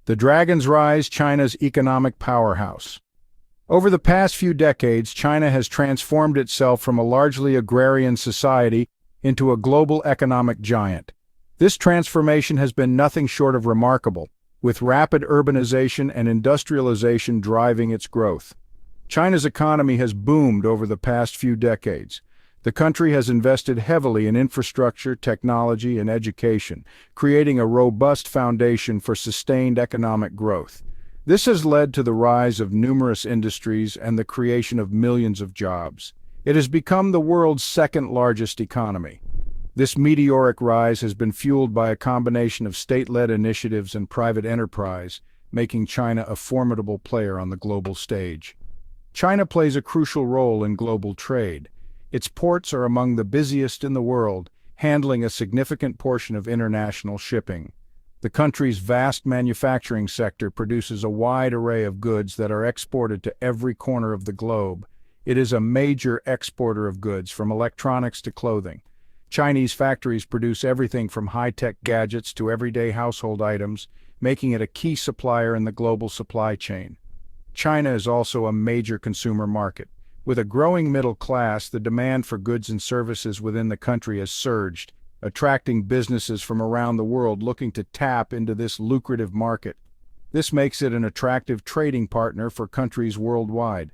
The Dragon's Rise, China's economic powerhouse. Over the past few decades, China has transformed itself from a largely agrarian society into a global economic giant. This transformation has been nothing short of remarkable, with rapid urbanization and industrialization driving its growth. China's economy has boomed over the past few decades. The country has invested heavily in infrastructure, technology, and education, creating a robust foundation for sustained economic growth. This has led to the rise of numerous industries and the creation of millions of jobs. It has become the world's second-largest economy. This meteoric rise has been fueled by a combination of state-led initiatives and private enterprise, making China a formidable player on the global stage. China plays a crucial role in global trade. Its ports are among the busiest in the world, handling a significant portion of international shipping. The country's vast manufacturing sector produces a wide array of goods that are exported to every corner of the globe. It is a major exporter of goods, from electronics to clothing. Chinese factories produce everything from high-tech gadgets to everyday household items, making it a key supplier in the global supply chain. China is also a major consumer market. With a growing middle class, the demand for goods and services within the country has surged, attracting businesses from around the world looking to tap into this lucrative market. This makes it an attractive trading partner for countries worldwide.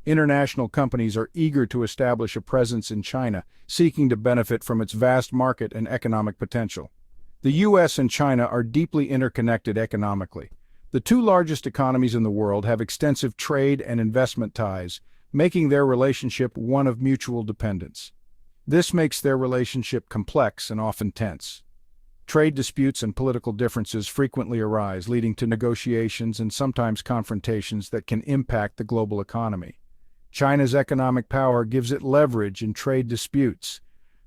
International companies are eager to establish a presence in China, seeking to benefit from its vast market and economic potential. The U.S. and China are deeply interconnected economically. The two largest economies in the world have extensive trade and investment ties, making their relationship one of mutual dependence. This makes their relationship complex and often tense. Trade disputes and political differences frequently arise, leading to negotiations and sometimes confrontations that can impact the global economy. China's economic power gives it leverage in trade disputes.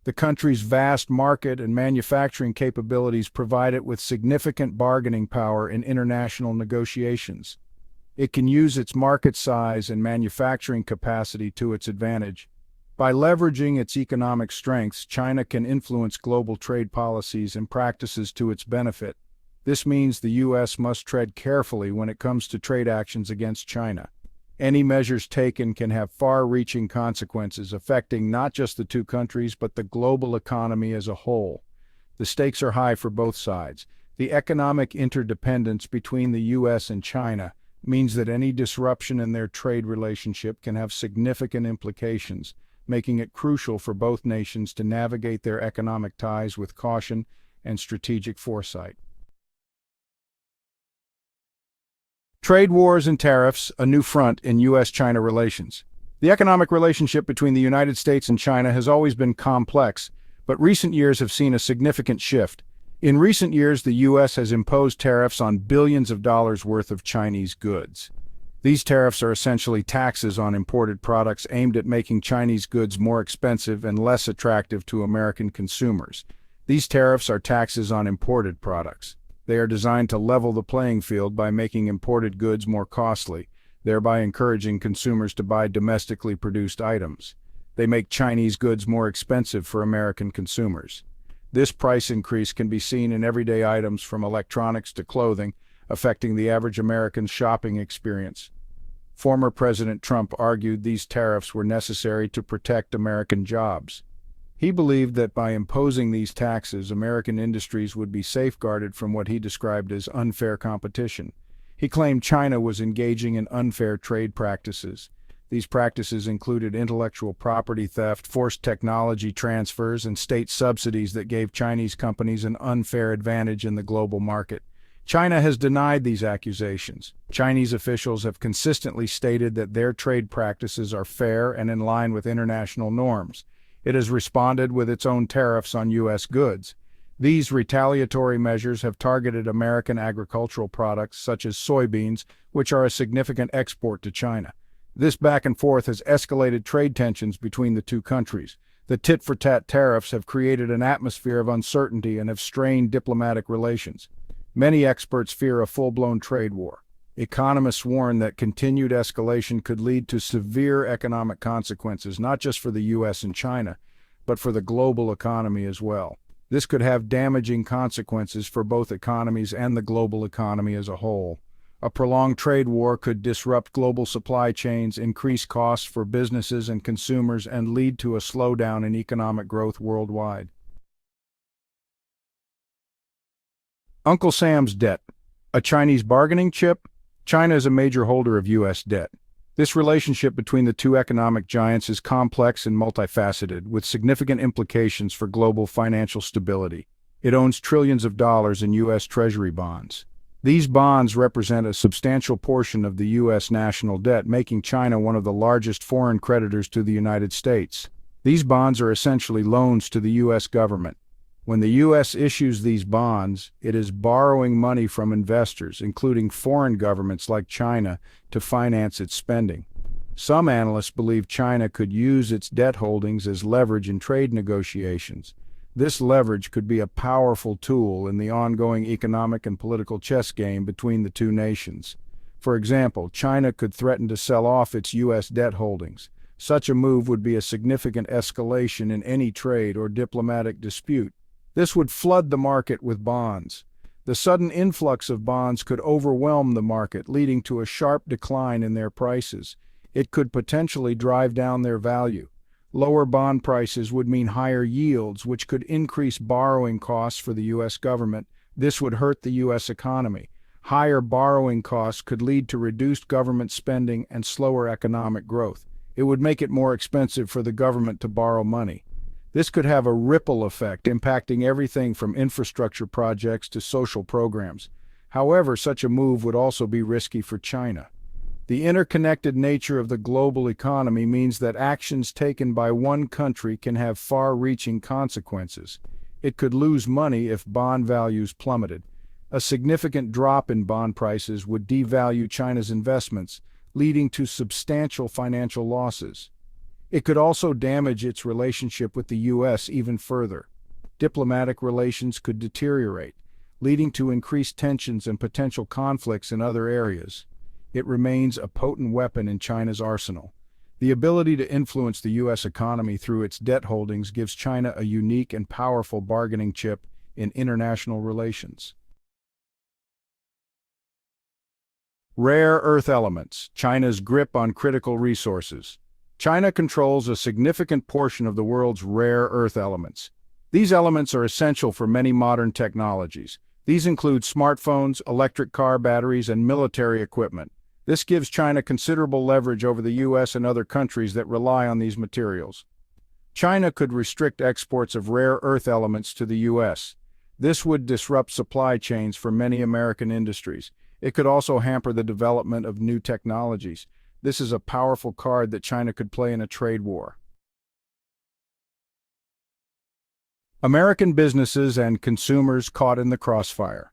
The country's vast market and manufacturing capabilities provide it with significant bargaining power in international negotiations. It can use its market size and manufacturing capacity to its advantage. By leveraging its economic strengths, China can influence global trade policies and practices to its benefit. This means the U.S. must tread carefully when it comes to trade actions against China. Any measures taken can have far-reaching consequences, affecting not just the two countries but the global economy as a whole. The stakes are high for both sides. The economic interdependence between the U.S. and China means that any disruption in their trade relationship can have significant implications, making it crucial for both nations to navigate their economic ties with caution and strategic foresight. Trade wars and tariffs, a new front in U.S. China relations. The economic relationship between the United States and China has always been complex, but recent years have seen a significant shift. In recent years, the U.S. has imposed tariffs on billions of dollars worth of Chinese goods. These tariffs are essentially taxes on imported products aimed at making Chinese goods more expensive and less attractive to American consumers. These tariffs are taxes on imported products. They are designed to level the playing field by making imported goods more costly, thereby encouraging consumers to buy domestically produced items. They make Chinese goods more expensive for American consumers. This price increase can be seen in everyday items from electronics to clothing, affecting the average American's shopping experience. Former President Trump argued these tariffs were necessary to protect American jobs. He believed that by imposing these taxes, American industries would be safeguarded from what he described as unfair competition. He claimed China was engaging in unfair trade practices. These practices included intellectual property theft, forced technology transfers, and state subsidies that gave Chinese companies an unfair advantage in the global market. China has denied these accusations. Chinese officials have consistently stated that their trade practices are fair and in line with international norms. It has responded with its own tariffs on U.S. goods. These retaliatory measures have targeted American agricultural products such as soybeans, which are a significant export to China. This back and forth has escalated trade tensions between the two countries. The tit-for-tat tariffs have created an atmosphere of uncertainty and have strained diplomatic relations. Many experts fear a full-blown trade war. Economists warn that continued escalation could lead to severe economic consequences, not just for the U.S. and China, but for the global economy as well. This could have damaging consequences for both economies and the global economy as a whole. A prolonged trade war could disrupt global supply chains, increase costs for businesses and consumers, and lead to a slowdown in economic growth worldwide. Uncle Sam's debt. A Chinese bargaining chip? China is a major holder of U.S. debt. This relationship between the two economic giants is complex and multifaceted, with significant implications for global financial stability. It owns trillions of dollars in U.S. Treasury bonds. These bonds represent a substantial portion of the U.S. national debt, making China one of the largest foreign creditors to the United States. These bonds are essentially loans to the U.S. government. When the U.S. issues these bonds, it is borrowing money from investors, including foreign governments like China, to finance its spending. Some analysts believe China could use its debt holdings as leverage in trade negotiations. This leverage could be a powerful tool in the ongoing economic and political chess game between the two nations. For example, China could threaten to sell off its U.S. debt holdings. Such a move would be a significant escalation in any trade or diplomatic dispute. This would flood the market with bonds. The sudden influx of bonds could overwhelm the market, leading to a sharp decline in their prices. It could potentially drive down their value. Lower bond prices would mean higher yields, which could increase borrowing costs for the U.S. government. This would hurt the U.S. economy. Higher borrowing costs could lead to reduced government spending and slower economic growth. It would make it more expensive for the government to borrow money. This could have a ripple effect, impacting everything from infrastructure projects to social programs. However, such a move would also be risky for China. The interconnected nature of the global economy means that actions taken by one country can have far-reaching consequences. It could lose money if bond values plummeted. A significant drop in bond prices would devalue China's investments, leading to substantial financial losses. It could also damage its relationship with the U.S. even further. Diplomatic relations could deteriorate, leading to increased tensions and potential conflicts in other areas. It remains a potent weapon in China's arsenal. The ability to influence the U.S. economy through its debt holdings gives China a unique and powerful bargaining chip in international relations. Rare earth elements. China's grip on critical resources. China controls a significant portion of the world's rare earth elements. These elements are essential for many modern technologies. These include smartphones, electric car batteries, and military equipment. This gives China considerable leverage over the U.S. and other countries that rely on these materials. China could restrict exports of rare earth elements to the U.S. This would disrupt supply chains for many American industries. It could also hamper the development of new technologies. This is a powerful card that China could play in a trade war. American businesses and consumers caught in the crossfire.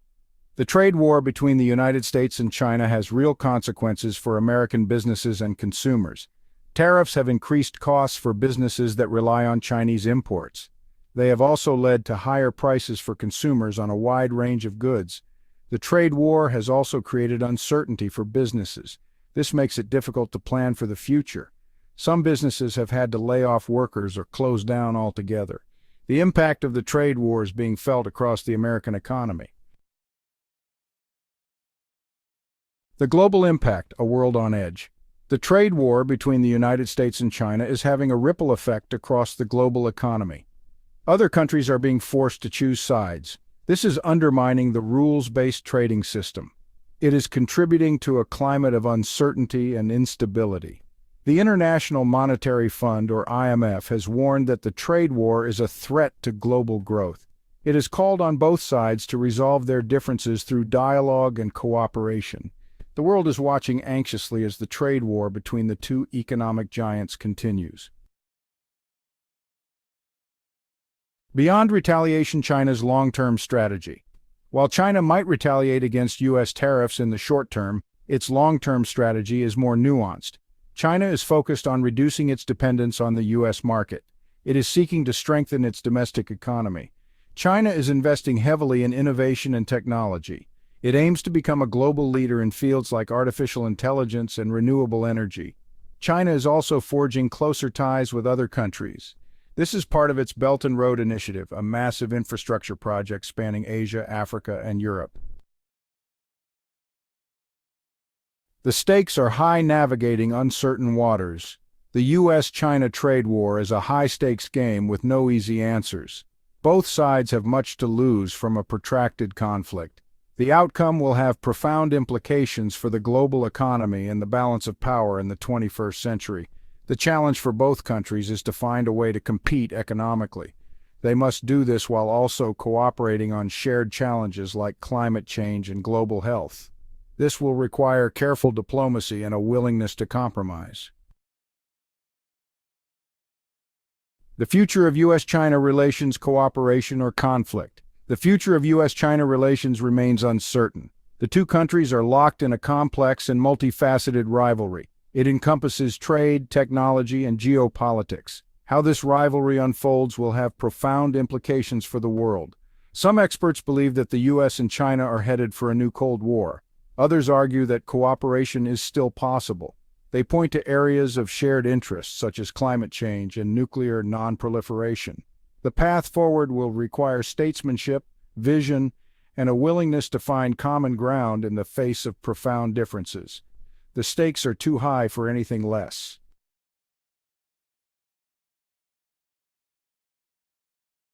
The trade war between the United States and China has real consequences for American businesses and consumers. Tariffs have increased costs for businesses that rely on Chinese imports. They have also led to higher prices for consumers on a wide range of goods. The trade war has also created uncertainty for businesses. This makes it difficult to plan for the future. Some businesses have had to lay off workers or close down altogether. The impact of the trade war is being felt across the American economy. The global impact, a world on edge. The trade war between the United States and China is having a ripple effect across the global economy. Other countries are being forced to choose sides. This is undermining the rules-based trading system. It is contributing to a climate of uncertainty and instability. The International Monetary Fund, or IMF, has warned that the trade war is a threat to global growth. It has called on both sides to resolve their differences through dialogue and cooperation. The world is watching anxiously as the trade war between the two economic giants continues. Beyond retaliation, China's long-term strategy. While China might retaliate against U.S. tariffs in the short term, its long-term strategy is more nuanced. China is focused on reducing its dependence on the U.S. market. It is seeking to strengthen its domestic economy. China is investing heavily in innovation and technology. It aims to become a global leader in fields like artificial intelligence and renewable energy. China is also forging closer ties with other countries. This is part of its Belt and Road Initiative, a massive infrastructure project spanning Asia, Africa, and Europe. The stakes are high, navigating uncertain waters. The U.S. China trade war is a high-stakes game with no easy answers. Both sides have much to lose from a protracted conflict. The outcome will have profound implications for the global economy and the balance of power in the 21st century. The challenge for both countries is to find a way to compete economically. They must do this while also cooperating on shared challenges like climate change and global health. This will require careful diplomacy and a willingness to compromise. The future of U.S.-China relations: cooperation or conflict? The future of U.S.-China relations remains uncertain. The two countries are locked in a complex and multifaceted rivalry. It encompasses trade, technology, and geopolitics. How this rivalry unfolds will have profound implications for the world. Some experts believe that the U.S. and China are headed for a new Cold War. Others argue that cooperation is still possible. They point to areas of shared interests such as climate change and nuclear non-proliferation. The path forward will require statesmanship, vision, and a willingness to find common ground in the face of profound differences. The stakes are too high for anything less.